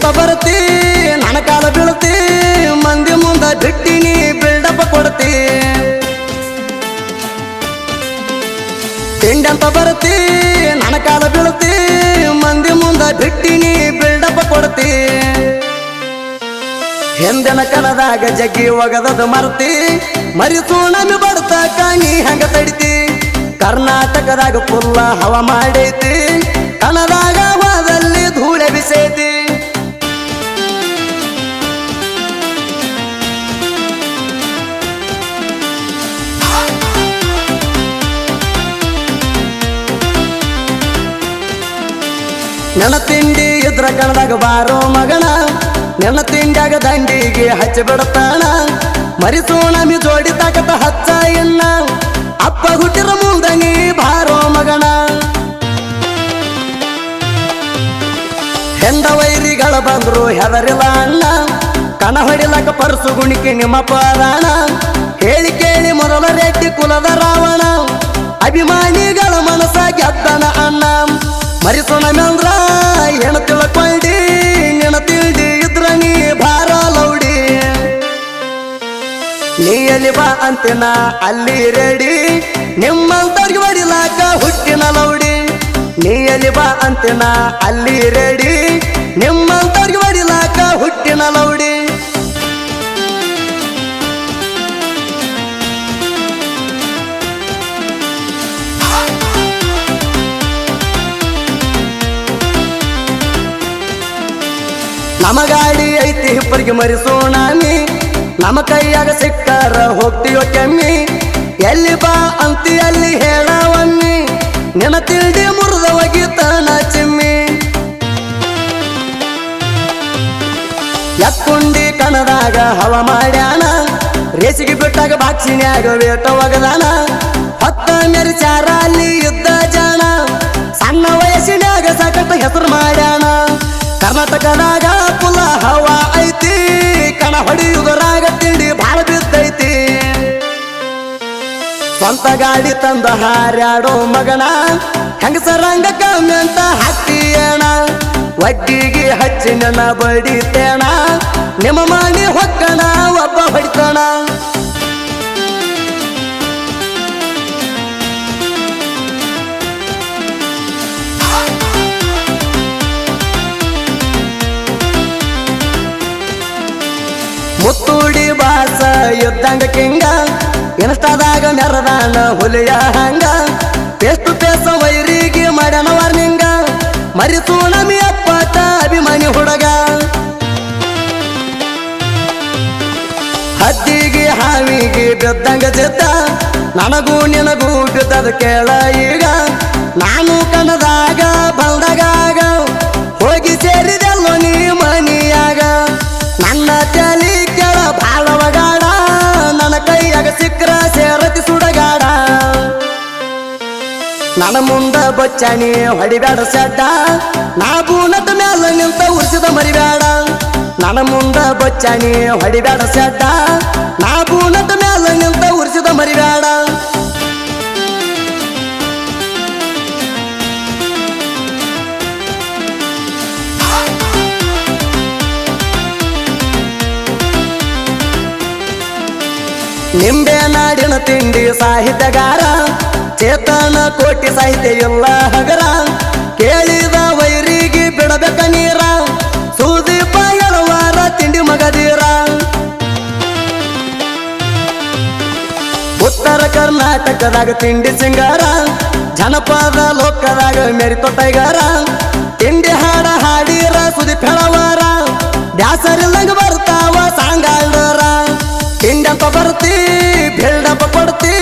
ತಿಂಡಂತ ಬರ್ತಿ ನನ್ನ ಕಾಲ ಬೀಳ್ತಿ ಮಂದಿ ಮುಂದ ಬಿಟ್ಟಿನಿ ಬಿಲ್ಡಪ್ಪ ಕೊಡ್ತಿ ತಿಂಡಂತ ಬರ್ತಿ ನನ್ನ ಕಾಲ ಬೀಳ್ತಿ ಮಂದಿ ಮುಂದ ಬಿಟ್ಟಿನಿ ಬಿಲ್ಡಪ್ಪ ಕೊಡ್ತಿ ಹಿಂದಿನ ಕಣದಾಗ ಜಗ್ಗಿ ಒಗದದು ಮರ್ತಿ ಮರಿಸೋಣಮಿ ಬಡ್ತ ಕಾಣಿ ಹಂಗ ತಡಿತಿ ಕರ್ನಾಟಕದಾಗ ಫುಲ್ಲ ಹವ ಮಾಡೈತಿ ಕಣದಾಗ ವಾದಲ್ಲಿ ಧೂಳೆ ಬಿಸೈತಿ ನನ್ನ ತಿಂಡಿ ಇದ್ರ ಕಣದಾಗ ಬಾರೋ ಮಗಣ ನನ್ನ ತಿಂಡಾಗ ದಂಡಿಗೆ ಹಚ್ಚಿ ಬಿಡತಾಣ ಮರಿಸೋಣಮಿ ಜೋಡಿ ತಾಕತ ಹಚ್ಚ ಎನ್ನ ಅಪ್ಪ ಹುಟ್ಟಿರ ಮುಂದಂಗಿ ಬಾರೋ ಮಗಣ ಹೆಂಡ ವೈರಿಗಳ ಬಂದ್ರು ಹೆದರಿಲ್ಲ ಅಣ್ಣ ಕಣ ಹೊಡಿಲಕ ಪರ್ಸು ಗುಣಿಕೆ ನಿಮ್ಮ ಪರಾಣ ಹೇಳಿ ಕೇಳಿ ಮೊದಲ ರೆಡ್ಡಿ ಕುಲದ ರಾವಣ ಅಭಿಮಾನಿಗಳ ಮನಸ ಗೆದ್ದನ ಅಣ್ಣ ಮರಿಸೋಣಮಿ ಅಂದ್ರ ಹೆಣ ತಿಳ್ಕೊಂಡಿ ನೆನ ತಿಳ್ದಿ ಇದ್ರ ನೀ ಭಾರ ಲೌಡಿ ನೀ ಎಲ್ಲಿ ಬಾ ಅಂತಿನ ಅಲ್ಲಿ ರೆಡಿ ನಿಮ್ಮಂತವ್ರಿಗೆ ಹೊಡಿಲಾಕ ಹುಟ್ಟಿನ ಲೌಡಿ ನೀ ಎಲ್ಲಿ ಬಾ ಅಂತಿನ ಅಲ್ಲಿ ರೆಡಿ ನಿಮ್ಮಂತವ್ರಿಗೆ ಹೊಡಿಲಾಕ ಹುಟ್ಟಿನ ಲೌಡಿ ನಮ್ಮ ಗಾಡಿ ಐತಿ ಇಬ್ಬರಿಗೆ ಮರಿಸೋಣಮಿ ನಮ್ಮ ಕೈಯಾಗ ಸಿಕ್ಕಾರ ಹೋಗ್ತೀಯೋ ಕೆಮ್ಮಿ ಎಲ್ಲಿ ಬಾ ಅಂತಿ ಅಲ್ಲಿ ಹೇಳವಮ್ಮಿ ನಿನ್ನ ತಿಂಡಿ ಮುರಿದ ಒಗಿತನ ಚಿಮ್ಮಿ ಎಕ್ಕುಂಡಿ ಕಣದಾಗ ಹವ ಮಾಡ್ಯಾನ ರೇಸಿಗೆ ಬಿಟ್ಟಾಗ ಬಾಕ್ಷಿನ್ಯಾಗ ವೇಟ ಒಗದಾನ ಹೊತ್ತ ಮೆರಿಚಾರ ಅಲ್ಲಿ ಯುದ್ಧ ಜಾಣ ಸಣ್ಣ ವಯಸ್ಸಿನ್ಯಾಗ ಸಾಕಟ್ಟ ಹೆಸರು ಮಾಡ್ಯಾನ ಕರ್ನಾಟಕದಾಗ ಪುಲ ಹವ ಐತಿ ಕಣ ಹೊಡಿಯುವುದರಾಗ ತಿಂಡಿ ಭಾಳ ಬಿದ್ದೈತಿ ಸ್ವಂತ ಗಾಡಿ ತಂದ ಹಾರ್ಯಾಡೋ ಮಗನ ಹೆಂಗಸರಂಗ ಕಮ್ಮಿ ಅಂತ ಹಾಕ್ತೀಯಣ ಒಡ್ಡಿಗೆ ಹಚ್ಚಿ ನನ್ನ ಬಡಿತೇಣ ನಿಮ್ಮ ಮಾಡಿ ಹೊಕ್ಕಣ ಒಬ್ಬ ಹೊಡಿತಾಣ ಮುತ್ತೂಡಿ ಬಾಸ ಯುದ್ಧಂಗ ಕಿಂಗ ಇನ್ಸ್ಟಾದಾಗ ಮೆರದಾನ ಹುಲಿಯ ಹಂಗ ಫೇಸ್ ಟು ಫೇಸ್ ವೈರಿಗೆ ಮಾಡ್ಯಾನ ವಾರ್ನಿಂಗ ಮರಿಸೋಣಮಿ ಅಪ್ಪಟ ಅಭಿಮಾನಿ ಹುಡುಗ ಹದ್ದಿಗೆ ಹಾವಿಗೆ ಬಿದ್ದಂಗ ಚಿತ್ತ ನನಗೂ ನಿನಗೂ ಬಿದ್ದದ ಕೇಳ ಈಗ ನಾನು ಕಣದಾಗ ಬಂದಾಗ ಹೋಗಿ ಸೇರಿದೆಲ್ಲೋ ನೀ ಮನಿಯಾಗ ನನ್ನ ತಲಿ ಕೆಳ ಬಾಳವಗಾಡ ನನ್ನ ಕೈಯಾಗ ಸಿಕ್ರ ಸೇರತಿ ಸುಡಗಾಡ ನನ್ನ ಮುಂದ ಬಚ್ಚಾನಿ ಹೊಡಿಬೇಡ ಸಡ್ಡ ನಾ ಬೂನದ ಮ್ಯಾಲ ನಿಂತ ಉರ್ಸಿದ ಮರಿಬೇಡ ನನ್ನ ಮುಂದ ಬಚ್ಚಾನಿ ಹೊಡಿಬೇಡ ಸಡ್ಡ ನಾ ಬೂನದ ಮ್ಯಾಲ ನಿಂತ ಉರ್ಸಿದ ಮರಿಬೇಡ ನಿಂಬೆ ನಾಡಿನ ತಿಂಡಿ ಸಾಹಿತ್ಯಗಾರ ಚೇತನ ಕೋಟಿ ಸಾಹಿತ್ಯ ಎಲ್ಲ ಹಗರ ಕೇಳಿದ ವೈರಿಗೆ ಬಿಡಬೇಕ ನೀರ ಸುದೀಪ ಎಳವಾರ ತಿಂಡಿ ಮಗದೀರ ಉತ್ತರ ಕರ್ನಾಟಕದಾಗ ತಿಂಡಿ ಸಿಂಗಾರ ಜನಪದ ಲೋಕದಾಗ ಮೆರಿತೋ ಟೈಗಾರ ತಿಂಡಿ ಹಾಡ ಹಾಡಿರ ಸುದೀಪ್ ಎಳವಾರ ಬ್ಯಾಸರಿಲ್ಲಂಗ ಬರ್ತಾವ ಸಾಂಗಾಳ್ದರ ತಿಂಡಂತ ಬರ್ತಿ ಬಿಲ್ಡಪ್ಪ ಕೊಡ್ತಿ